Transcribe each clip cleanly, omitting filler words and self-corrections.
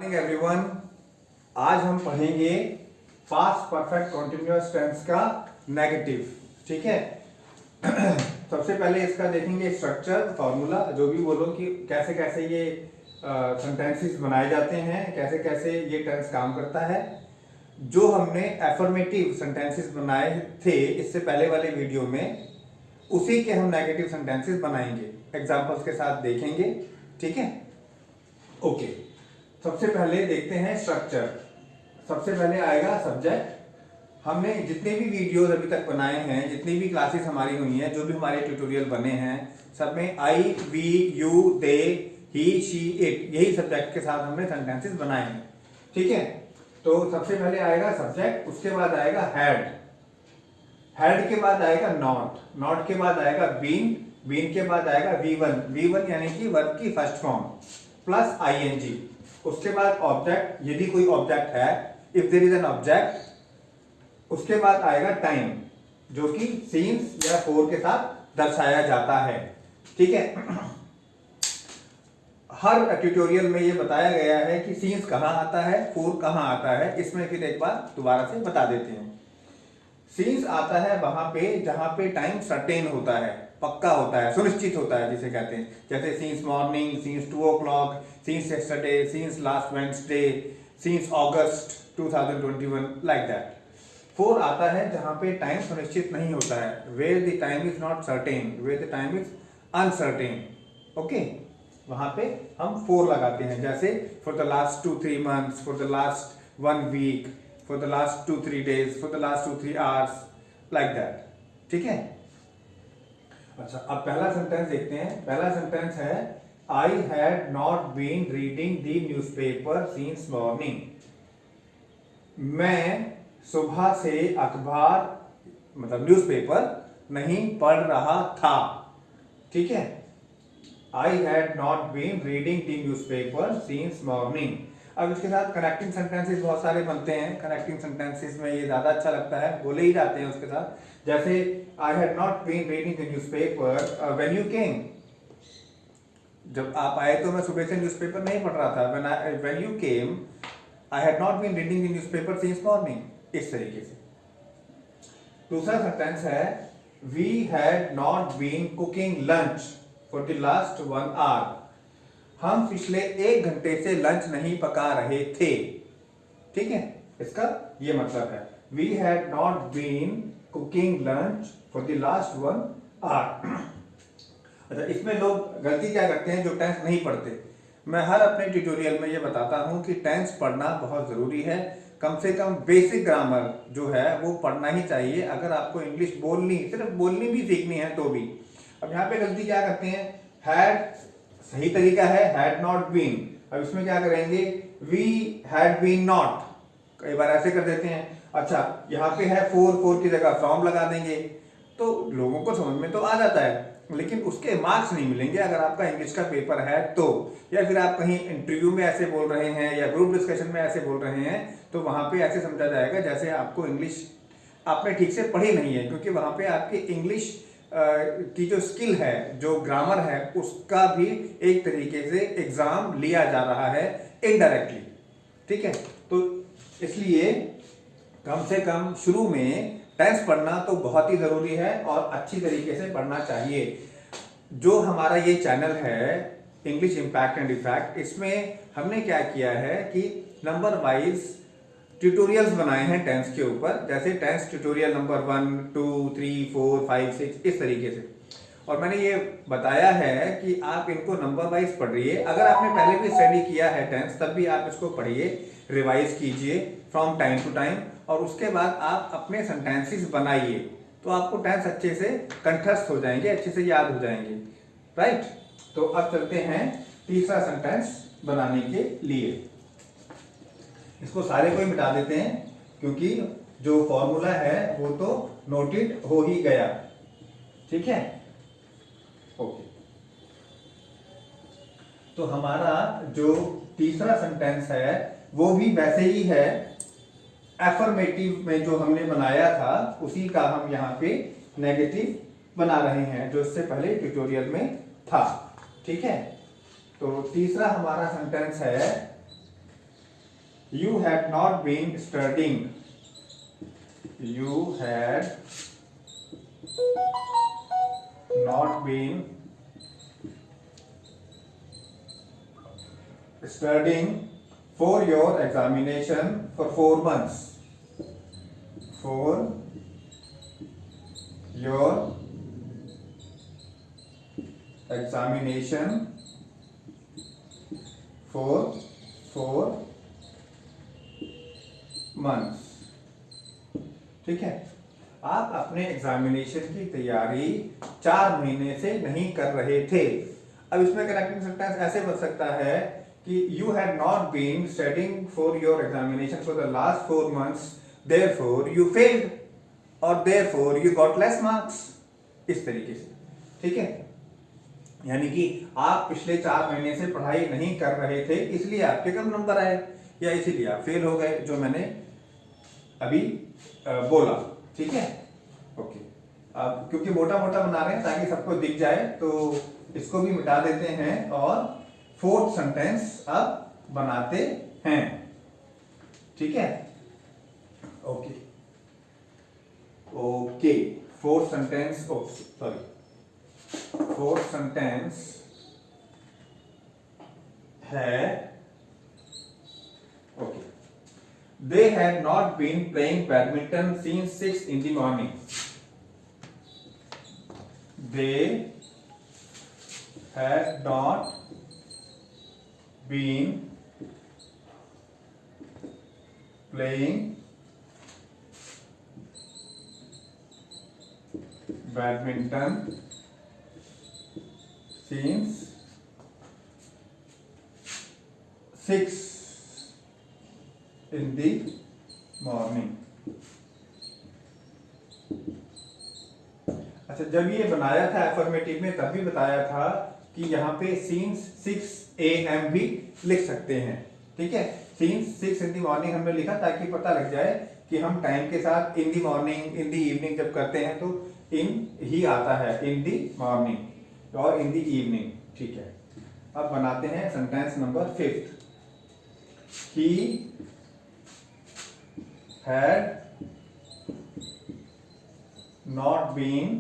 Morning everyone. आज हम पढ़ेंगे पास्ट परफेक्ट कॉन्टिन्यूअस टेंस का नेगेटिव। ठीक है। सबसे पहले इसका देखेंगे स्ट्रक्चर, फॉर्मूला, जो भी बोलो कि कैसे कैसे ये सेंटेंसेस बनाए जाते हैं, कैसे कैसे ये टेंस काम करता है। जो हमने एफर्मेटिव सेंटेंसेस बनाए थे इससे पहले वाले वीडियो में, उसी के हम नेगेटिव सेंटेंसेस बनाएंगे, एग्जांपल्स के साथ देखेंगे। ठीक है, ओके। सबसे पहले देखते हैं स्ट्रक्चर। सबसे पहले आएगा सब्जेक्ट। हमने जितने भी वीडियोस अभी तक बनाए हैं, जितनी भी क्लासेस हमारी हुई हैं, जो भी हमारे ट्यूटोरियल बने हैं, सब में I, we, you, they, he, she, it, यही सब्जेक्ट के साथ हमने सेंटेंसेस बनाए हैं। ठीक है, तो सबसे पहले आएगा सब्जेक्ट, उसके बाद आएगा हेड, हेड के बाद आएगा नॉट, नॉट के बाद आएगा बीन, बीन के बाद आएगा वी1, वी1 यानी कि वर्ब की फर्स्ट फॉर्म प्लस आईएनजी। उसके बाद ऑब्जेक्ट, यदि कोई ऑब्जेक्ट है, if there is an object. उसके बाद आएगा टाइम, जो कि सीन्स या फोर के साथ दर्शाया जाता है। ठीक है। हर ट्यूटोरियल में ये बताया गया है कि सीन्स कहाँ आता है, फोर कहाँ आता है। इसमें फिर एक बार दोबारा से बता देते हैं। सीन्स आता है वहां पे जहां पे टाइम सर्टेन होता है, पक्का होता है, सुनिश्चित होता है, जिसे कहते हैं। जैसे since morning, since 2 o'clock, since yesterday, since last Wednesday, since August 2021, like that. For आता है जहां पे टाइम सुनिश्चित नहीं होता है, where the time is not certain, where the time is uncertain. Okay, वहां पे हम फोर लगाते हैं। जैसे for the last 2-3 months, for the last 1 week, for the last 2-3 days, for the last 2-3 hours, like that। ठीक है। अच्छा, अब पहला सेंटेंस देखते हैं। पहला सेंटेंस है I had not been reading the newspaper since morning। मैं सुबह से अखबार मतलब न्यूज़पेपर नहीं पढ़ रहा था। ठीक है, I had not been reading the newspaper since morning। अब इसके साथ कनेक्टिंग सेंटेंसेस बहुत सारे बनते हैं। कनेक्टिंग सेंटेंसेस में ये ज्यादा अच्छा लगता है, बोले ही जाते हैं उसके साथ। जैसे I had not been reading the newspaper when you came. जब आप आए तो मैं सुबह से न्यूज़पेपर नहीं पढ़ रहा था। When you came I had not been reading the newspaper since morning. इस तरीके से। दूसरा सेंटेंस है we had not been cooking lunch for the last 1 hour। हम पिछले 1 घंटे से लंच नहीं पका रहे थे। ठीक है, इसका ये मतलब है we had not been cooking lunch for the last 1 hour। अच्छा, इसमें लोग गलती क्या करते हैं जो टेंस नहीं पढ़ते। मैं हर अपने ट्यूटोरियल में ये बताता हूं कि टेंस पढ़ना बहुत जरूरी है। कम से कम बेसिक ग्रामर जो है वो पढ़ना ही चाहिए, अगर आपको इंग्लिश बोलनी, सिर्फ बोलनी भी सीखनी है तो भी। अब यहाँ पे गलती क्या करते हैं, हैड सही तरीका है हैड नॉट बीन। अब इसमें क्या करेंगे, वी हैड बीन नॉट, कई बार ऐसे कर देते हैं। अच्छा, यहाँ पे है फोर की जगह फ्रॉम लगा देंगे तो लोगों को समझ में तो आ जाता है, लेकिन उसके मार्क्स नहीं मिलेंगे अगर आपका इंग्लिश का पेपर है तो। या फिर आप कहीं इंटरव्यू में ऐसे बोल रहे हैं या ग्रुप डिस्कशन में ऐसे बोल रहे हैं तो वहां पे ऐसे समझा जाएगा जैसे आपको इंग्लिश आपने ठीक से पढ़ी नहीं है, क्योंकि वहां पे आपकी इंग्लिश की जो स्किल है, जो ग्रामर है, उसका भी एक तरीके से एग्जाम लिया जा रहा है इनडायरेक्टली। ठीक है, तो इसलिए कम से कम शुरू में टेंस पढ़ना तो बहुत ही जरूरी है और अच्छी तरीके से पढ़ना चाहिए। जो हमारा ये चैनल है इंग्लिश इम्पैक्ट एंड इफेक्ट, इसमें हमने क्या किया है कि नंबर वाइज ट्यूटोरियल्स बनाए हैं टेंस के ऊपर। जैसे टेंस ट्यूटोरियल नंबर 1, 2, 3, 4, 5, 6, इस तरीके से। और मैंने ये बताया है कि आप इनको नंबर वाइज पढ़िए। अगर आपने पहले भी स्टडी किया है टेंस, तब भी आप इसको पढ़िए, रिवाइज कीजिए फ्रॉम टाइम टू टाइम, और उसके बाद आप अपने सेंटेंसेस बनाइए तो आपको टेंस अच्छे से कंठस्थ हो जाएंगे, अच्छे से याद हो जाएंगे। राइट, तो अब चलते हैं तीसरा सेंटेंस बनाने के लिए। इसको सारे को ही मिटा देते हैं क्योंकि जो फॉर्मूला है वो तो नोटेड हो ही गया। ठीक है, ओके। तो हमारा जो तीसरा सेंटेंस है वो भी वैसे ही है, एफर्मेटिव में जो हमने बनाया था उसी का हम यहाँ पे नेगेटिव बना रहे हैं, जो इससे पहले ट्यूटोरियल में था। ठीक है, तो तीसरा हमारा सेंटेंस है You had not been studying. You had not been studying for your examination for 4 months. For your examination for 4 months. ठीक है, आप अपने एग्जामिनेशन की तैयारी 4 महीने से नहीं कर रहे थे। अब इसमें कनेक्टिंग सेंटेंस ऐसे बन सकता है कि you had not been studying for your examination for the last 4 months, therefore you failed और therefore you got less marks, इस तरीके से। ठीक है, यानी कि आप पिछले 4 महीने से पढ़ाई नहीं कर रहे थे, इसलिए आपके कम नंबर आए या इसीलिए आप फेल हो गए, जो मैंने अभी बोला। ठीक है, ओके। अब क्योंकि मोटा मोटा बना रहे हैं ताकि सबको दिख जाए, तो इसको भी मिटा देते हैं और फोर्थ सेंटेंस अब बनाते हैं। ठीक है, okay okay. Fourth sentence, fourth sentence है, okay, they had not been playing badminton since 6 in the morning. They had not been playing badminton since 6 in the morning. अच्छा, जब ये बनाया था एफर्मेटिव में तब भी बताया था कि यहाँ पे since 6 AM भी लिख सकते हैं। ठीक है, since 6 in the morning हमने लिखा ताकि पता लग जाए कि हम टाइम के साथ in the morning, in the evening जब करते हैं तो in ही आता है, in the morning और in the evening। ठीक है, अब बनाते हैं sentence number 5। He had not been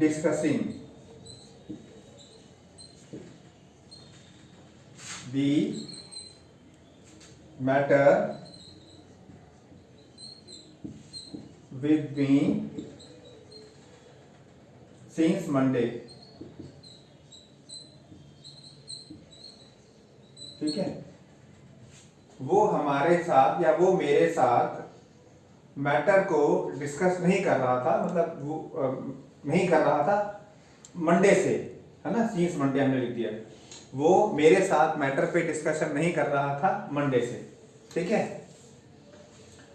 discussing the matter with me since Monday. ठीक है, वो हमारे साथ या वो मेरे साथ मैटर को डिस्कस नहीं कर रहा था, मतलब वो नहीं कर रहा था मंडे से, है ना, सीन्स मंडे हमने लिख दिया। वो मेरे साथ मैटर पे डिस्कशन नहीं कर रहा था मंडे से। ठीक है,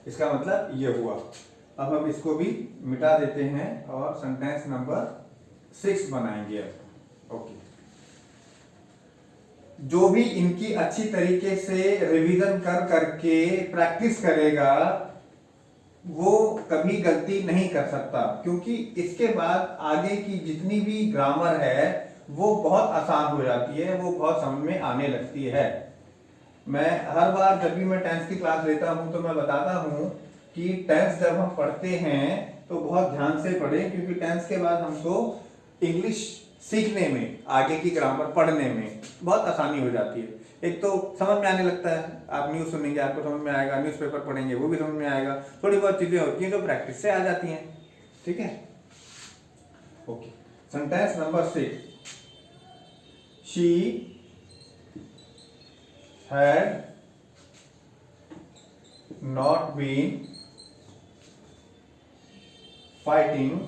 इसका मतलब ये हुआ। अब हम इसको भी मिटा देते हैं और सेंटेंस नंबर 6 बनाएंगे अब। ओके, जो भी इनकी अच्छी तरीके से रिवीजन कर करके प्रैक्टिस करेगा वो कभी गलती नहीं कर सकता, क्योंकि इसके बाद आगे की जितनी भी ग्रामर है वो बहुत आसान हो जाती है, वो बहुत समझ में आने लगती है। मैं हर बार जब भी मैं टेंस की क्लास लेता हूं तो मैं बताता हूं कि टेंस जब हम पढ़ते हैं तो बहुत ध्यान से पढ़ें, क्योंकि टेंस के बाद हमको इंग्लिश सीखने में, आगे की ग्रामर पढ़ने में बहुत आसानी हो जाती है। एक तो समझ में आने लगता है, आप न्यूज़ सुनेंगे आपको समझ में आएगा, न्यूज़पेपर पढ़ेंगे वो भी समझ में आएगा, थोड़ी बहुत चीजें होती हैं जो प्रैक्टिस से आ जाती हैं। ठीक है, okay. Sentence number 6, she had not been fighting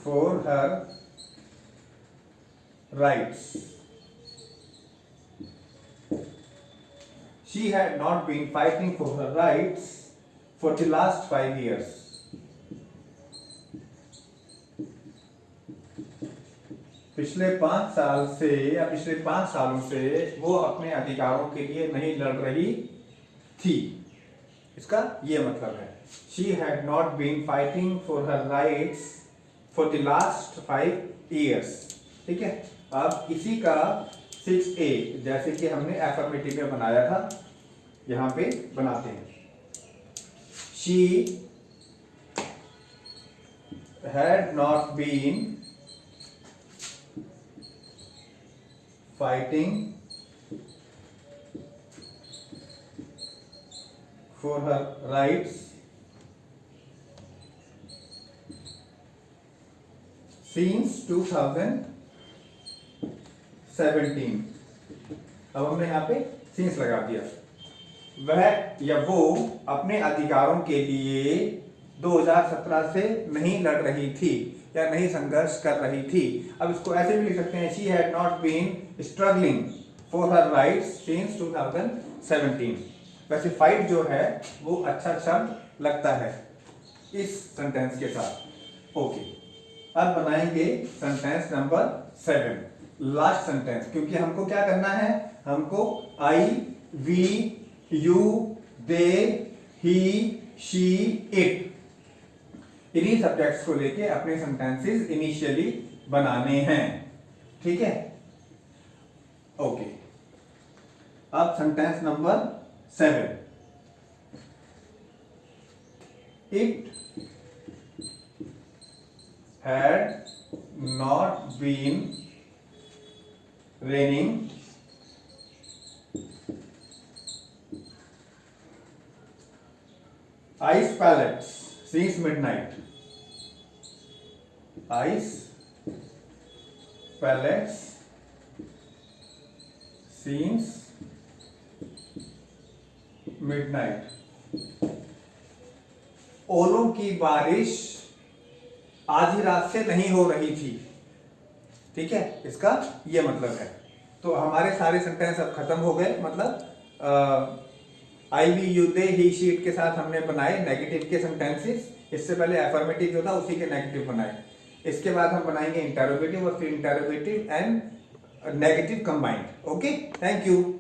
for her rights. She had not been fighting for her rights for the last 5 years. पिछले 5 साल से या पिछले 5 सालों से वो अपने अधिकारों के लिए नहीं लड़ रही थी। इसका ये मतलब है, she had not been fighting for her rights for the last 5 years. ठीक है। अब इसी का 6A जैसे कि हमने एफर्मेटिव में बनाया था, यहां पे बनाते हैं। She had not been fighting for her rights since 2017। अब हमने यहाँ पे since लगा दिया। वह या वो अपने अधिकारों के लिए 2017 से नहीं लड़ रही थी या नहीं संघर्ष कर रही थी। अब इसको ऐसे भी लिख सकते हैं, she had not been struggling for her rights since 2017। वैसे फाइट जो है वो अच्छा शब्द लगता है इस सेंटेंस के साथ। ओके, अब बनाएंगे सेंटेंस नंबर 7, लास्ट सेंटेंस। क्योंकि हमको क्या करना है, हमको I, we, you, they, he, she, it, इन्हीं सब्जेक्ट्स को लेके अपने सेंटेंसेस इनिशियली बनाने हैं। ठीक है, ओके। अब sentence number 7, it had not been raining ice pellets since midnight. Ice pellets since midnight. ओलों की बारिश आधी रात से नहीं हो रही थी। ठीक है, इसका ये मतलब है। तो हमारे सारे सेंटेंस अब खत्म हो गए। मतलब I, we, you, they, he, she, it के साथ हमने बनाए नेगेटिव के सेंटेंसेस। इससे पहले एफर्मेटिव जो था उसी के नेगेटिव बनाए। इसके बाद हम बनाएंगे इंटरोगेटिव और फिर interrogative and negative combined. Okay, thank you.